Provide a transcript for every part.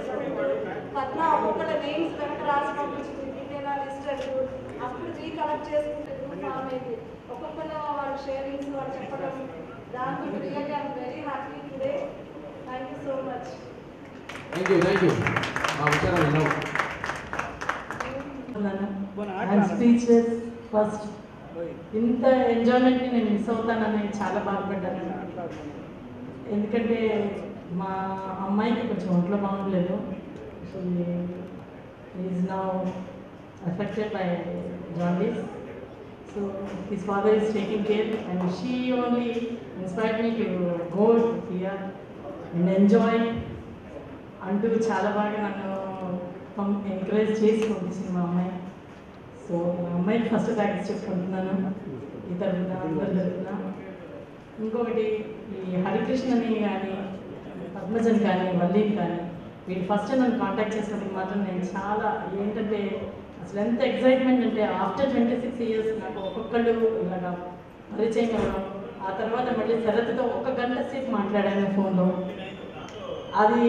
చేసుకుంటూ పద్మ ఒక్కొక్కళ్ళ నేమ్స్ వెనక రాసి పంపించింది ఇదేనా లిస్ట్ అంటూ అప్పుడు రీకలెక్ట్ చేసుకుంటే గ్రూప్ ఫామ్ అయింది. ఒక్కొక్కళ్ళ వాళ్ళ షేరింగ్స్ వాళ్ళు చెప్పడం దాంతో really I'm very happy today. Thank you so much. Thank you. Speechless first ఇంత ఎంజాయ్మెంట్ని నేను మిస్ అవుతానని చాలా బాధపడ్డాను. ఎందుకంటే మా అమ్మాయికి కొంచెం ఒంట్లో బాగుండలేదు. Is now affected by jaundice. So his father is taking care and she only inspired me to go here and enjoy అంటూ చాలా బాగా నన్ను ఎంకరేజ్ చేసి పంపించింది మా అమ్మాయి. సో మా అమ్మాయికి ఫస్ట్ థ్యాంక్స్ చెప్పుకుంటున్నాను ఈ తరఫున అందరి తరఫున. ఇంకొకటి ఈ హరికృష్ణని కానీ పద్మజన్ కానీ వల్లీని కానీ వీళ్ళు ఫస్ట్ నన్ను కాంటాక్ట్ చేసినప్పుడు మాత్రం నేను చాలా ఏంటంటే అసలు ఎంత ఎక్సైట్మెంట్ అంటే ఆఫ్టర్ 26 years నాకు ఒక్కొక్కళ్ళు ఇలాగా పరిచయం అవ్వడం. ఆ తర్వాత మళ్ళీ శరత్తో 1 గంట సేపు మాట్లాడాను ఫోన్లో. అది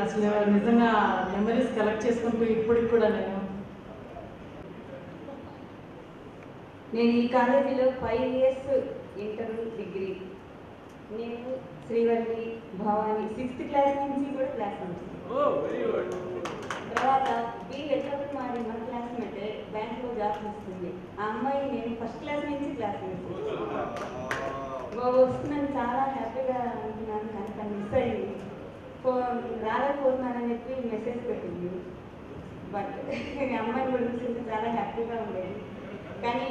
అసలు నిజంగా మెమరీస్ కలెక్ట్ చేసుకుంటూ ఇప్పటికి కూడా నేను ఈ కాలేజీలో 5 years ఇంటర్ డిగ్రీ. నేను శ్రీవల్లి భవాని 6th class నుంచి కూడా క్లాస్ నుంచి. తర్వాత బి వెంకట మారి మన క్లాస్మేట్ బ్యాంక్లో జాబ్ చేస్తుంది. ఆ అమ్మాయి నేను ఫస్ట్ క్లాస్ నుంచి క్లాస్ వస్తుందని చాలా హ్యాపీగా అనుకున్నాను. కానీ తను మిస్ అయ్యింది. రాలేకపోతున్నానని చెప్పి మెసేజ్ పెట్టింది. బట్ అమ్మాయిని కూడా చూసి చాలా హ్యాపీగా ఉండేది. కానీ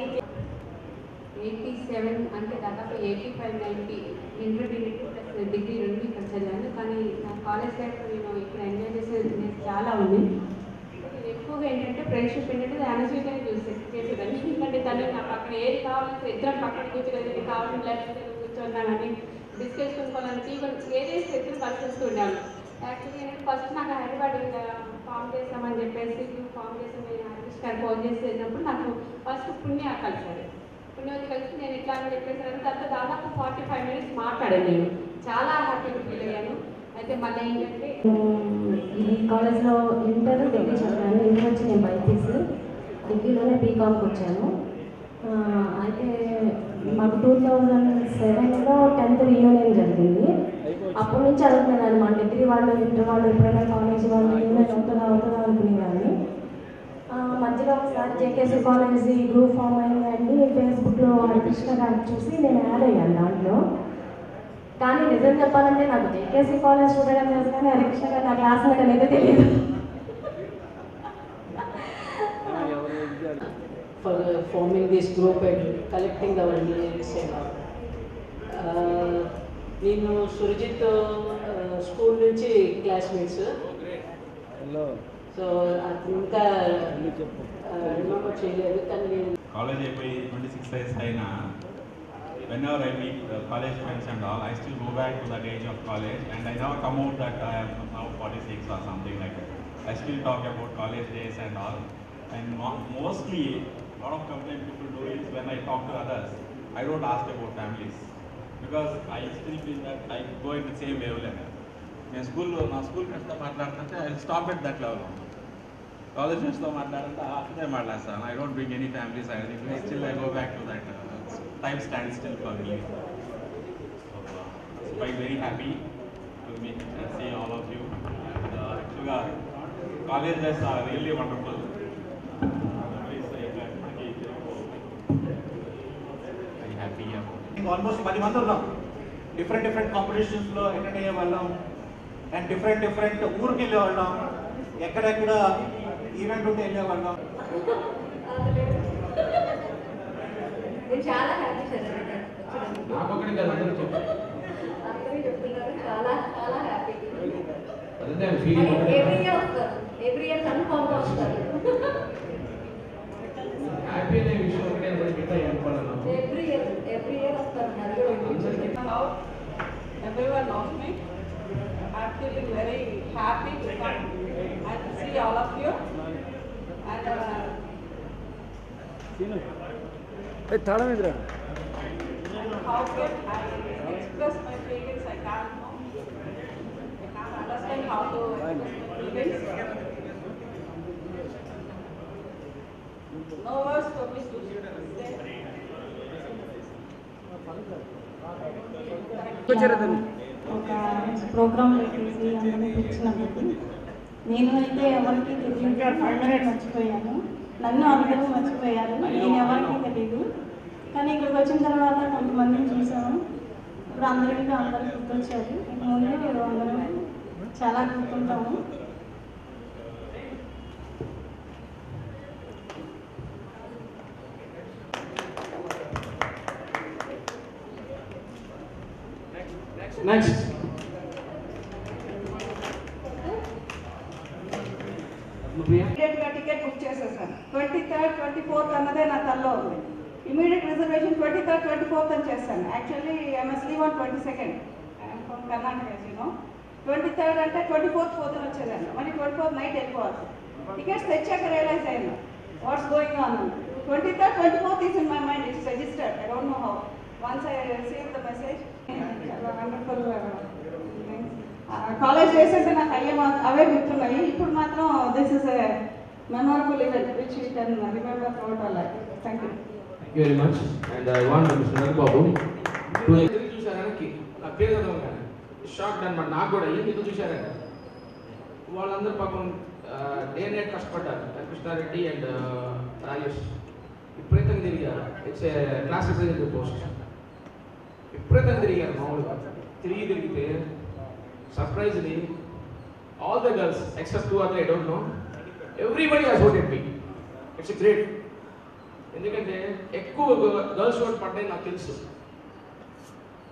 87 అంటే దాదాపు 85-90 ఇంటర్మీడియట్ ప్లస్ డిగ్రీ రెండు ఇక్కడ చదివాను. కానీ నా కాలేజ్ లైఫ్ నేను ఇక్కడ ఎంజాయ్ చేసేది చాలా ఉంది. ఎక్కువగా ఏంటంటే ఫ్రెండ్షిప్ ఏంటంటే అనసూయని చేసేదాన్ని. ఎందుకంటే తను నాకు అక్కడ ఏది కావాలంటే ఇద్దరం పక్కన కూర్చోలేదు, కావాలని లేకపోతే కూర్చున్నానని డిస్కస్ చేసుకోవాలని ఈవెన్ ఏదేసి ఇద్దరు పరిశీలిస్తూ ఉన్నాను. యాక్చువల్లీ ఏంటంటే ఫస్ట్ నాకు హైదరాబాద్ ఫామ్ చేస్తామని చెప్పేసి ఫామ్ చేసి నేను హరీష్ గారు ఫోన్ చేసేటప్పుడు నాకు ఫస్ట్ పుణ్య కలిసారు. పుణ్యవతి కలిసి నేను ఇట్లా అని చెప్పేసాను. తర్వాత దాదాపు 45 minutes మాట్లాడాను. నేను చాలా హ్యాపీగా ఫీల్ అయ్యాను. అయితే మళ్ళీ ఏంటంటే ఈ కాలేజ్లో ఇంటర్ డిగ్రీ చదివాను. ఇంటర్ వచ్చి నేను బైపీసీ, డిగ్రీలోనే బీకామ్కి వచ్చాను. అయితే మాకు 2007లో 10th రీయూనియన్ జరిగింది. అప్పటి నుంచి అడుగుతున్నాను మా డిగ్రీ వాళ్ళు ఇంటర్ వాళ్ళు ఎప్పుడైనా కాలేజ్ వాళ్ళు యూనియన్ అవుతుందా అనుకునేదాన్ని. మధ్యలో ఒకసారి జేకేసీ కాలేజీ గ్రూప్ ఫామ్ అయిందండి. ఫేస్బుక్లో హరికృష్ణ గారు చూసి నేను యాడ్ అయ్యాను దాంట్లో. కానీ నిజం చెప్పాలంటే నాకు జేకేసీ కాలేజ్ చూడడం తెలుసు కానీ హరికృష్ణ గారు నా క్లాస్మేట్ అనేది తెలియదు. for forming this group and collecting our names and all. నేను సురజిత్ స్కూల్ నుంచి క్లాస్మేట్స్. సో అది ఇంకా రిమెంబర్ చేయలేదు. కానీ నేను కాలేజ్ అయిపోయి 26 years అయినా whenever I meet college friends and all, I still go back to that age of college and I never come out that I am now 46 or something like that. I still talk about college days and all. And mostly lot of complaint people do is when I talk to others, I don't ask about families because I still feel that I go in the same wavelength. నేను స్కూల్లో నా school ఫ్రెండ్స్తో మాట్లాడుతుంటే I stop at that level. College ఫ్రెండ్స్తో మాట్లాడుతుంటే అదే మాట్లాడతాను. I don't bring any families. I still I go back to that time stand still for me. So I very happy to meet and see all of you. యాక్చువల్గా college days are really wonderful. Almost 10 మంది ఉన్నాం. Different కాంపిటీషన్స్లో attend అయ్యే వాళ్ళం and different ఊరికి వెళ్ళే వాళ్ళం. ఎక్కడెక్కడ event ఉంటే వెళ్ళే వాళ్ళం. చాలా హ్యాపీ సార్. చాలా చాలా హ్యాపీ. ఎవ్రీ ఇయర్ కన్ఫర్మ్ వస్తారు. Every year after how everyone knows me. I'm feeling very happy to come and see all of you. And how can I express my feelings? I can't know. I can't understand how to express my No words for me to ఒక programme పెట్టేసి అందరినీ పిలిచినందుకు నేను అయితే ఎవరికి తెలియదు, అందరూ మర్చిపోయాను. నన్ను అందరూ మర్చిపోయారు, నేను ఎవరికి తెలియదు. కానీ ఇక్కడికి వచ్చిన తర్వాత కొంతమందిని చూసాము. ఇప్పుడు అందరూ గుర్తొచ్చారు. ఇంక ముందు అందరం చాలా గుర్తుంటాము. Next. ఇమీడియట్గా టికెట్ బుక్ చేసేసాను. 23rd, 24th అన్నదే నా తల్లో ఉంది. ఇమీడియట్ రిజర్వేషన్ 23rd, 24th అని చేశాను. Actually I'm leave on 22nd from Karnataka. 23rd అంటే 24th పొద్దున వచ్చేదాన్ని, మళ్ళీ 24th నైట్ వెళ్ళిపోవాలి. టికెట్స్ తెచ్చాక రియలైజ్ అయ్యాను what's going on. 23rd, 24th is in my mind, it's registered. I don't know how. Once I receive the message, చాలా wonderful. College days అంటే నాకు అవే గుర్తున్నాయి. ఇప్పుడు మాత్రం this is a memorable event which you can remember throughout our life. Thank you. Thank you very much. And I want Mr. Nagbabu to చూసారానికి నా పేరు చదవగానే shock అనమాట. నాకు కూడా ఏం ఇది చూసారంటే వాళ్ళందరూ పాపం డే నైట్ కష్టపడ్డారు. కృష్ణారెడ్డి అండ్ రాజేష్ విపరీతంగా తిరిగారు. It's a class representative post. విపరీతంగా తిరిగారు. మామూలుగా తిరిగితే surprisingly all the girls except 2 or 3 I don't know, everybody has voted me. It's a great. ఎందుకంటే ఎక్కువ గర్ల్స్ ఓట్ పడ్డాయి నాకు తెలుసు.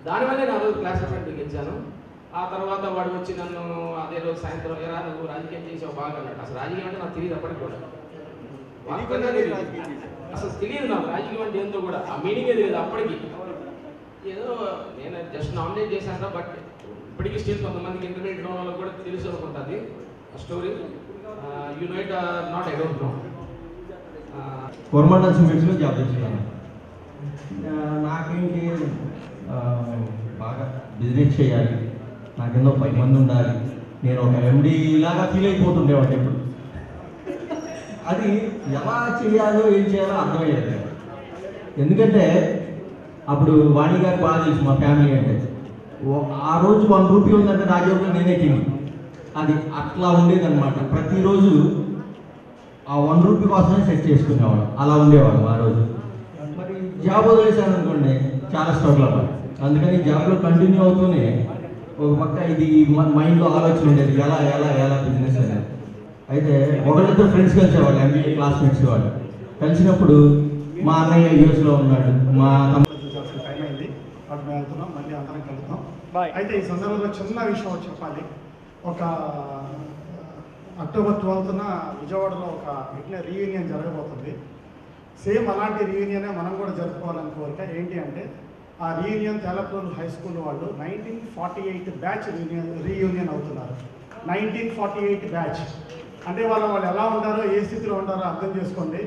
దానివల్లే నా రోజు క్లాస్ రిప్రజెంటేటివ్ గెలిచాను. ఆ తర్వాత వాడు వచ్చి నన్ను అదే రోజు సాయంత్రం ఎలా నువ్వు రాజకీయం చేసావు బాగా అన్నాడు. అసలు రాజకీయం అంటే నాకు తెలియదు అప్పటికి కూడా. అసలు తెలియదు నాకు రాజకీయం అంటే ఏంటో కూడా, ఆ మీనింగే తెలియదు అప్పటికి. ఏదో నేను జస్ట్ నామినేట్ చేశాను. బట్ ఇప్పటికీ స్టిల్ కొంతమందికి ఇంటర్మీడియట్ ఉన్న వాళ్ళకి కూడా తెలుసు అనుకుంటుంది ఆ story. You know it not, I don't know. Coromandel సిమెంట్స్లో జాబ్ చేస్తున్నాను. నాకేంటి బాగా బిజినెస్ చేయాలి, నాకెన్నో 10 మంది ఉండాలి, నేను ఒక ఎండి లాగా ఫీల్ అయిపోతుండేవాడు ఎప్పుడు. అది ఎలా చేయాలో ఏం చేయాలో అర్థమయ్యేది. ఎందుకంటే అప్పుడు వాణి గారికి బాగా తెలుసు మా ఫ్యామిలీ అంటే. ఆ రోజు 1 రూపీ ఉందంటే నా జేబులో నేనే తిని, అది అట్లా ఉండేదన్నమాట. ప్రతిరోజు ఆ 1 రూపీ కోసమే సెట్ చేసుకునేవాడు. అలా ఉండేవాడు ఆ రోజు. మరి జాబ్ వదిలేసాను అనుకోండి, చాలా స్ట్రగుల్ అవ్వాలి. అందుకని జాబ్లో కంటిన్యూ అవుతూనే ఒక పక్క ఇది మైండ్లో ఆలోచన ఉండేది, ఎలా ఎలా ఎలా బిజినెస్ అనేది. అయితే ఒకరిద్దరు ఫ్రెండ్స్ కలిసేవాళ్ళు, ఎంబీఏ క్లాస్మేట్స్ వాళ్ళు. కలిసినప్పుడు మా అన్నయ్య యూఎస్లో ఉన్నాడు, మా టైం అయింది, అటు మేము వెళ్తున్నాం, మళ్ళీ అందరం కలుద్దాం. అయితే ఈ సందర్భంలో చిన్న విషయం చెప్పాలి. ఒక అక్టోబర్ 12న విజయవాడలో ఒక ఇట్లా రీయూనియన్ జరగబోతుంది. సేమ్ అలాంటి రీయూనియనే మనం కూడా జరుపుకోవాలని కోరిక. ఏంటి అంటే ఆ రీయూనియన్ తెలపూరు హై స్కూల్ వాళ్ళు 1948 బ్యాచ్ రీయూనియన్ అవుతున్నారు. 1948 బ్యాచ్ అంటే వాళ్ళు ఎలా ఉంటారో, ఏ స్థితిలో ఉంటారో అర్థం చేసుకోండి.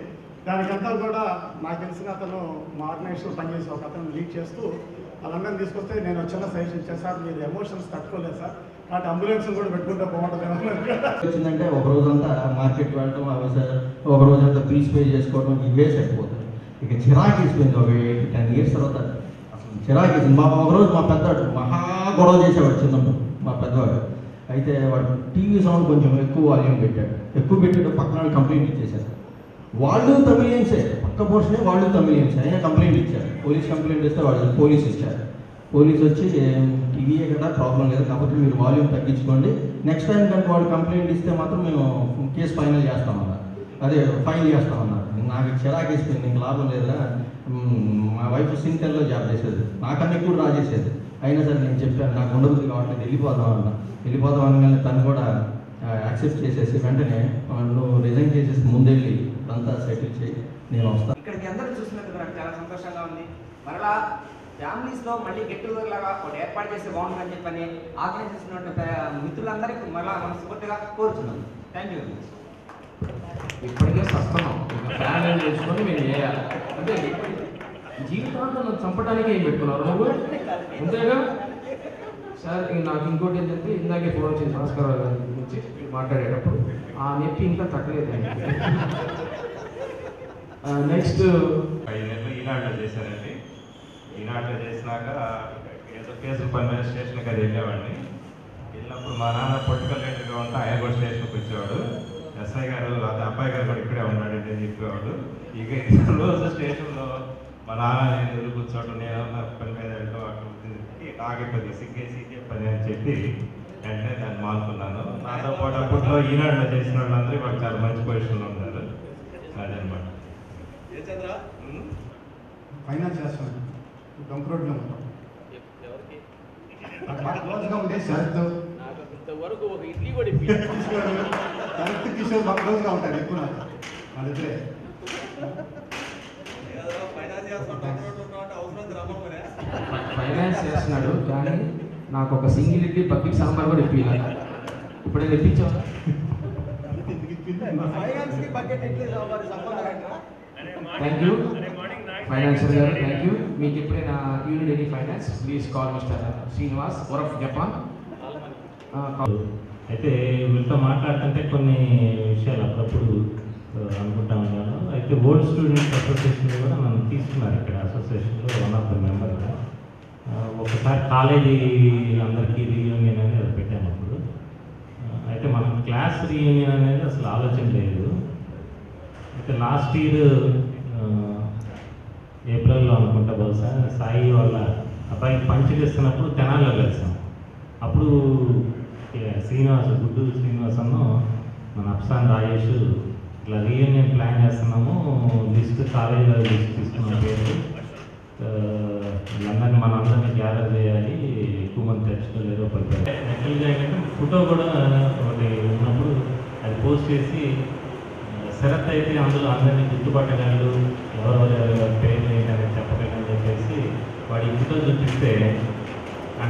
దానికంతా కూడా నాకు తెలిసిన అతను మా ఆర్గనైజేషన్ పనిచేసి ఒక అతను లీడ్ చేస్తూ వాళ్ళందరినీ తీసుకొస్తే నేను చిన్న సజెషన్ ఇచ్చాను, సార్ మీరు ఎమోషన్స్ తట్టుకోలేదు సార్, కాబట్టి అంబులెన్స్ కూడా పెట్టుకుంటే బాగుంటుంది. వచ్చిందంటే ఒక రోజంతా మార్కెట్ వెళ్ళడం, ఒక రోజంతా ఫీజు పే చేసుకోవడం, ఇవే సరిపోతుంది. ఇక చిరాకు వేసిపోయింది. ఒక 10 years తర్వాత అసలు చిరాకు వేసింది. ఒకరోజు మా పెద్దవాడు మహా గొడవ చేసేవాడు చిన్నప్పుడు, మా పెద్దవాడు. అయితే వాడు టీవీ సౌండ్ కొంచెం ఎక్కువ వాల్యూమ్ పెట్టాడు. ఎక్కువ పెట్టాడు, పక్కన కంప్లైంట్ ఇచ్చేశారు. వాళ్ళు తమిళియన్సే, పక్క పోర్షనే వాళ్ళు తమిళియన్సే. అయినా కంప్లైంట్ ఇచ్చారు. పోలీస్ కంప్లైంట్ ఇస్తే వాళ్ళు పోలీస్ ఇచ్చారు. పోలీస్ వచ్చి టీవీయే కదా, ప్రాబ్లం లేదు, కాబట్టి మీరు వాల్యూమ్ తగ్గించుకోండి, నెక్స్ట్ టైం కనుక వాళ్ళు కంప్లైంట్ ఇస్తే మాత్రం మేము కేసు ఫైనల్ చేస్తామన్నారు. అదే ఫైల్ చేస్తామన్నారు. నాకు చిరాకు వేసిపోయింది, నీకు లాభం లేదా. మా వైఫ్ సింటెల్లో జాబ్ చేసేది, నాకన్నా ఎక్కువ డ్రా చేసేది. అయినా సరే నేను చెప్పాను నాకు ఉండబుద్ధి కాబట్టి వెళ్ళిపోదాం అన్న. వెళ్ళిపోదాం అనగానే తను కూడా యాక్సెప్ట్ చేసేసి వెంటనే నువ్వు రిజైన్ చేసేసి ముందెళ్ళి అంతా సెటిల్ చేయి, నేను వస్తాను. ఇక్కడికి అందరూ చూసినందుకు నాకు చాలా సంతోషంగా ఉంది. మరలా ఫ్యామిలీస్లో మళ్ళీ గెట్ టుగెదర్ లాగా ఒకటి ఏర్పాటు చేస్తే బాగుంటుందని చెప్పని ఆర్గనైజ్ చేసినటువంటి మిత్రులందరికీ మరలా మనస్ఫూర్తిగా కోరుతున్నాను. Thank you very much. ఇప్పటికే సస్తున్నాం, ఇంకా ఫ్యామిలీ చేసుకొని మేము చేయాలి. అంటే జీవితాంతం నన్ను చంపడానికే ఏం పెట్టుకున్నారు నువ్వు, అంతేగా. సార్ నాకు ఇంకోటి ఏంటంటే ఇందాకే ఫోన్ వచ్చింది భాస్కర్ గారి గురించి మాట్లాడేటప్పుడు ఆ నొప్పి ఇంకా తగ్గలేదండి. నెక్స్ట్ 5 నెలలు ఈనాడులో చేశానండి. ఈనాడులో చేసినాక ఏదో కేసుల పని మీద స్టేషన్కి అది వెళ్ళేవాడిని. వెళ్ళినప్పుడు మా నాన్న పొలిటికల్ లీడర్గా ఉంటే ఆయన కూడా స్టేషన్కి వచ్చేవాడు. ఎస్ఐ గారు అతని అబ్బాయి గారు కూడా ఇక్కడే ఉన్నాడు అని చెప్పేవాడు. ఇక రోజు స్టేషన్లో మా నాన్న నేను ఎదురు కూర్చోవడం, నేను పని మీద వెళ్ళడం అక్కడ ఆగిపోయింది, సిగ్గేసి పని అని చెప్పి వెంటనే దాన్ని మానుకున్నాను. నాతో పాటు అప్పట్లో ఈనాడులో చేసిన వాళ్ళందరూ వాళ్ళు చాలా మంచి పొజిషన్లో ఉన్నారు. అదనమాట. ఫైనాన్స్ చేస్తున్నాను, డొంక రోడ్లో ఉంటాం. క్లోజ్గా ఉండే శరత్ ఇంతవరకు ఒక ఇడ్లీ కూడా శరత్ కిషోర్ బాగా క్లోజ్గా ఉంటారు ఎక్కువ నాకు వాళ్ళిద్దరే. ఫైనాన్స్ చేస్తున్నాడు కానీ నాకు ఒక సింగిల్ ఇడ్లీ బకెట్ సాంబార్ కూడా ఇప్పించాలి. ఇప్పుడే తెప్పించావు. థ్యాంక్ యూ ఫైనాన్షియల్ గారు, థ్యాంక్ యూ. మీకు ఎప్పుడైనా unit any finance please call mister Srinivas వరఫ్ జపాన్. అయితే వీళ్ళతో మాట్లాడుతుంటే కొన్ని విషయాలు అప్పుడప్పుడు అనుకుంటా ఉన్నాను. అయితే ఓల్డ్ స్టూడెంట్స్ అసోసియేషన్ కూడా మనం తీసుకున్నారు ఇక్కడ అసోసియేషన్లో వన్ ఆఫ్ ద మెంబర్గా. ఒకసారి కాలేజీ అందరికీ రీయూనియన్ అనేది అది పెట్టాము అప్పుడు. అయితే మనం క్లాస్ రీయూనియన్ అనేది అసలు ఆలోచన లేదు. అయితే లాస్ట్ ఇయర్ ఏప్రిల్లో అనుకుంటా బహుశా సాయి వాళ్ళ అబ్బాయికి పంచులు ఇస్తున్నప్పుడు తెనాల్లో కలిసాం. అప్పుడు గుడ్డు శ్రీనివాసను మన అప్సాన్ రాజేష్ ఇట్లా రీయూనియన్ ప్లాన్ చేస్తున్నాము, లిస్ట్ కాలేజీలో లిస్ట్ తీసుకున్నాం పేరు, వీళ్ళందరినీ మనందరినీ గ్యాదర్ చేయాలి, ఎక్కువ మంది తెచ్చుకోలేరు పడిపోయారు. యాక్చువల్గా ఏంటంటే ఫోటో కూడా ఒకటి ఉన్నప్పుడు అది పోస్ట్ చేసి శరత్ అయితే అందులో అందరినీ గుర్తుపట్టగలరు, ఎవరెవరు పేర్లు ఏంటనేది చెప్పగలని చెప్పేసి వాడి ఈ ఫోటో చూపిస్తే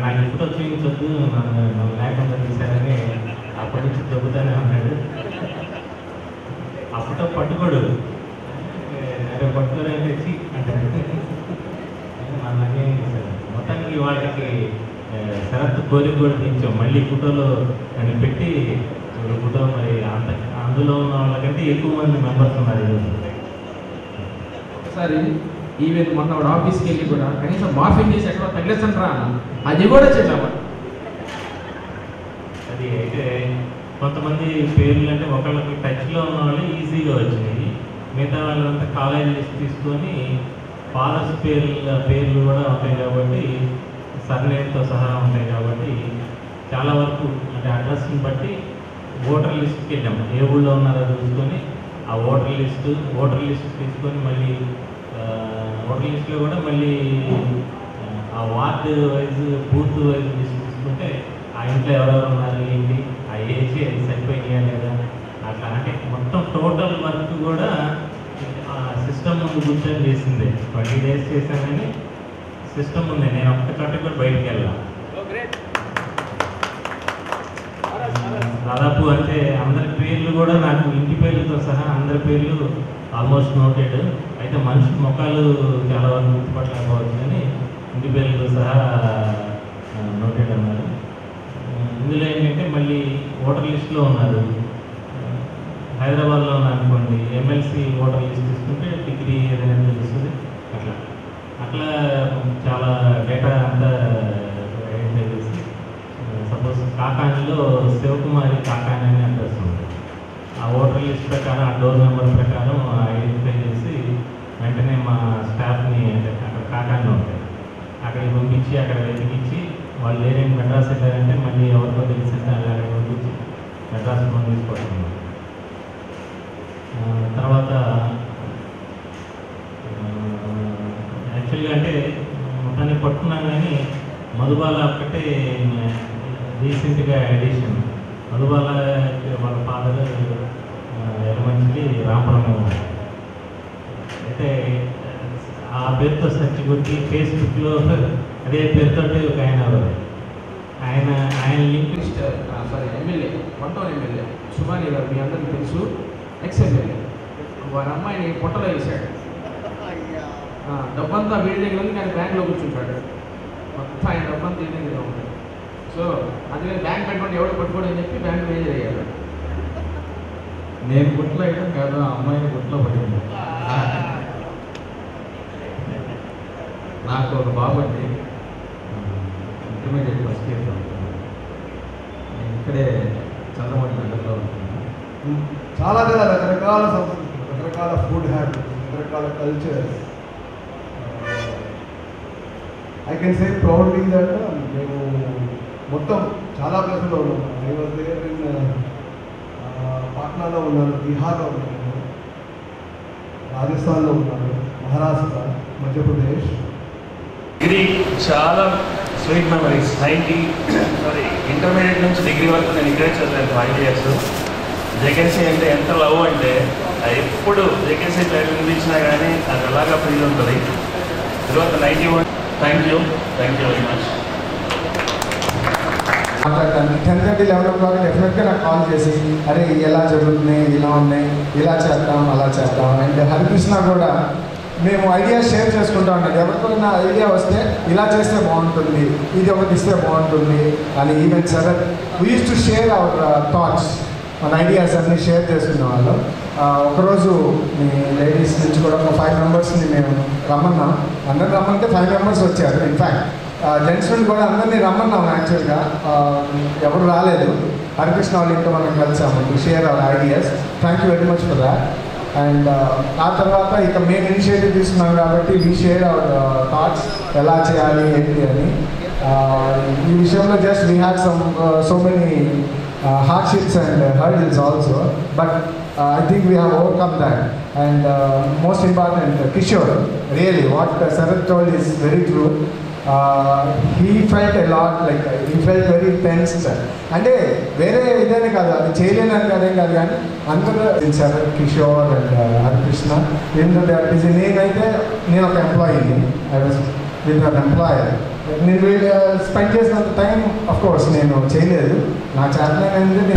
నాకు ఈ ఫోటో చూపించొద్దు, నన్ను లేకుండా తీశారని అప్పటి నుంచి చెబుతానే ఉన్నాడు. ఆ ఫోటో పట్టుకోడు, అరే పట్టుకోరంటే తెచ్చి అంటాడు. మనకే మొత్తానికి వాటికి శరత్ కోరిక కూడా తెచ్చాం. మళ్ళీ ఫోటోలో అని పెట్టి ఫోటో మరి అంత అందులో ఉన్న వాళ్ళకంటే ఎక్కువ మంది మెంబర్స్ ఉన్నారు ఈరోజు. ఒకసారి ఈవెన్ మొన్న వాడు ఆఫీస్కి వెళ్ళి కూడా కనీసం మార్ఫింగ్ చేసి ఎక్కడ తగిలేస్తుంటారా అది కూడా చేసాము. అది అయితే కొంతమంది పేర్లు అంటే ఒకళ్ళకి టచ్లో ఉన్న వాళ్ళు ఈజీగా వచ్చినాయి. మిగతా వాళ్ళంతా కాలేజీ లిస్ట్ తీసుకొని ఫాదర్స్ పేర్లు కూడా ఉంటాయి కాబట్టి సర్నేమ్తో సహా ఉంటాయి కాబట్టి చాలా వరకు అంటే అడ్రస్ని బట్టి ఓటర్ లిస్ట్కి వెళ్ళాము. ఏ ఊళ్ళో ఉన్నారో చూసుకొని ఆ ఓటర్ లిస్ట్ తీసుకొని మళ్ళీ ఓటర్ లిస్ట్లో కూడా మళ్ళీ ఆ ward wise booth wise list తీసుకుంటే ఆ ఇంట్లో ఎవరెవరు ఉన్నారు ఏంటి, ఆ ఏజ్ అది సరిపోయినాయా లేదా అట్లా అంటే మొత్తం టోటల్ వర్క్ కూడా ఆ సిస్టమ్ ముందు కూర్చొని చేసింది. 20 days చేశానని సిస్టమ్ ఉంది. నేను ఒక్క చోట కూడా బయటికి వెళ్ళాను. దాదాపు అంటే అందరి పేర్లు కూడా నాకు ఇంటి పేర్లతో సహా అందరి పేర్లు ఆల్మోస్ట్ నోటెడ్. అయితే మనుషుల ముఖాలు చాలా వరకు గుర్తుపట్టలేకపోవచ్చు కానీ ఇంటి పేర్లతో సహా నోటెడ్ అన్నారు. ఇందులో ఏంటంటే మళ్ళీ ఓటర్ లిస్ట్లో ఉన్నారు. హైదరాబాద్లో ఉన్నారనుకోండి ఎమ్మెల్సీ ఓటర్ లిస్ట్ తీసుకుంటే డిగ్రీ ఏదైనా తెలుస్తుంది. అట్లా చాలా డేటా అంతా ఐడెంటిఫై చేసి సపోజ్ కాకానిలో శివకుమారి కాకాని అని అడ్రస్ ఉంది. ఆ ఓటర్ లిస్ట్ ప్రకారం ఆ డోర్ నెంబర్ ప్రకారం ఐడెంటిఫై చేసి వెంటనే మా స్టాఫ్ని అంటే అక్కడ కాకానిలో ఉంటాయి అక్కడికి పంపించి అక్కడ వెతికించి వాళ్ళు లేరేంటి మెడ్రాస్ వెళ్ళారంటే మళ్ళీ ఎవరికో తెలిసింటే అక్కడికి పంపించి మెడ్రాస్ తీసుకోవడం. తర్వాత యాక్చువల్గా అంటే మొత్తాన్ని పట్టుకున్నాం కానీ మధుబాల ఒక్కటే రీసెంట్గా ఎడిషన్. మధుబాల వాళ్ళ ఫాదర్ ఎలమంచిలి రామపురం. అయితే ఆ పేరుతో సెర్చ్ కొట్టి ఫేస్బుక్లో అదే పేరుతో ఒక ఆయన లింక్ ఎమ్మెల్యే 1 town ఎమ్మెల్యే సుమారి గారు మీ అందరికీ తెలుసు, ఎక్స్ ఎమ్మెల్యే. వారి అమ్మాయిని పొట్టలో వేసాడు. డబ్బంతా వీడి దగ్గర ఉంది కానీ బ్యాంక్లో కూర్చుంటాడు. మొత్తం ఆయన డబ్బంతా వీడి దగ్గర ఉంటుంది. సో అందుకని బ్యాంక్ పెట్టుకుంటే ఎవరు పట్టుకోడు అని చెప్పి బ్యాంక్ మేనేజర్ అయ్యారు. నేను గుట్లో అయితే కాదు, ఆ అమ్మాయిని గుట్లో పడింది. నాకు ఒక బాబు అండి, ఇంటర్మీడియట్ ఫస్ట్ ఇయర్ నేను ఇక్కడే చంద్రమౌళి నగర్లో ఉంటున్నాను. చాలా రకరకాల సంస్కృతి, రకరకాల ఫుడ్ హ్యాబిట్స్, రకరకాల cultures. I can say proudly that మేము మొత్తం చాలా ప్లేసుల్లో ఉన్నాము. ఐ వాజ్ దేర్ ఇన్ పాట్నాలో ఉన్నాను, బీహార్లో ఉన్నాను, రాజస్థాన్లో ఉన్నాను, మహారాష్ట్ర, మధ్యప్రదేశ్. డిగ్రీ చాలా స్వీట్ మెమరీస్. ఇంటర్మీడియట్ నుంచి డిగ్రీ వరకు నేను ఇక్కడే చదివాను 5 years. జేకేసీ అంటే ఎంత లవ్ అంటే ఎప్పుడు జేకేసీ పేరు వినిపించినా కానీ నాకు అలాగా ఫీల్ ఉంటుంది. తర్వాత 91. Thank you very much. మాట్లాడతాను 10:30, 11 o'clock డెఫినెట్గా నాకు కాల్ చేసి అరే ఎలా జరుగుతున్నాయి, ఇలా ఉన్నాయి, ఇలా చేద్దాం, అలా చేద్దాం. అండ్ హరికృష్ణ కూడా మేము ఐడియా షేర్ చేసుకుంటా ఉంటాం. ఎవరికైనా ఐడియా వస్తే ఇలా చేస్తే బాగుంటుంది, ఇది ఒకటి ఇస్తే బాగుంటుంది అని. Even sudden we use to share our thoughts, మన ఐడియాస్ అన్నీ షేర్ చేసుకునే వాళ్ళు. ఒకరోజు మీ లేడీస్ నుంచి కూడా ఒక 5 members మేము రమ్మన్నాం. అందరు రమ్మంటే 5 members వచ్చారు. ఇన్ఫ్యాక్ట్ జెంట్స్ నుండి కూడా అందరినీ రమ్మన్నాం. యాక్చువల్గా ఎవరు రాలేదు. హరికృష్ణ వాళ్ళ ఇంట్లో మనం కలిసాము to share our ideas. Thank you very much for that. And ఆ తర్వాత ఇక మేము ఇనిషియేటివ్ తీసుకున్నాం కాబట్టి వీ షేర్ అవర్ థాట్స్, ఎలా చేయాలి ఏంటి అని. ఈ విషయంలో just we had so many hardships and hurdles also, but I think we have overcome that. And most important, Kishore, really what Sarath told is very true. He felt a lot, like he felt very tensed. అంటే వేరే ఇదేనే కాదు, అది చేయలేనని అదేం కాదు, కానీ అందరూ Sarath, Kishore and Harikrishna ఎందుకంటే నేనైతే నేను ఒక ఎంప్లాయీని. I was with an employer. నేను స్పెండ్ చేసినంత టైం అఫ్ కోర్స్ నేను చేయలేదు. నా చేతనైంది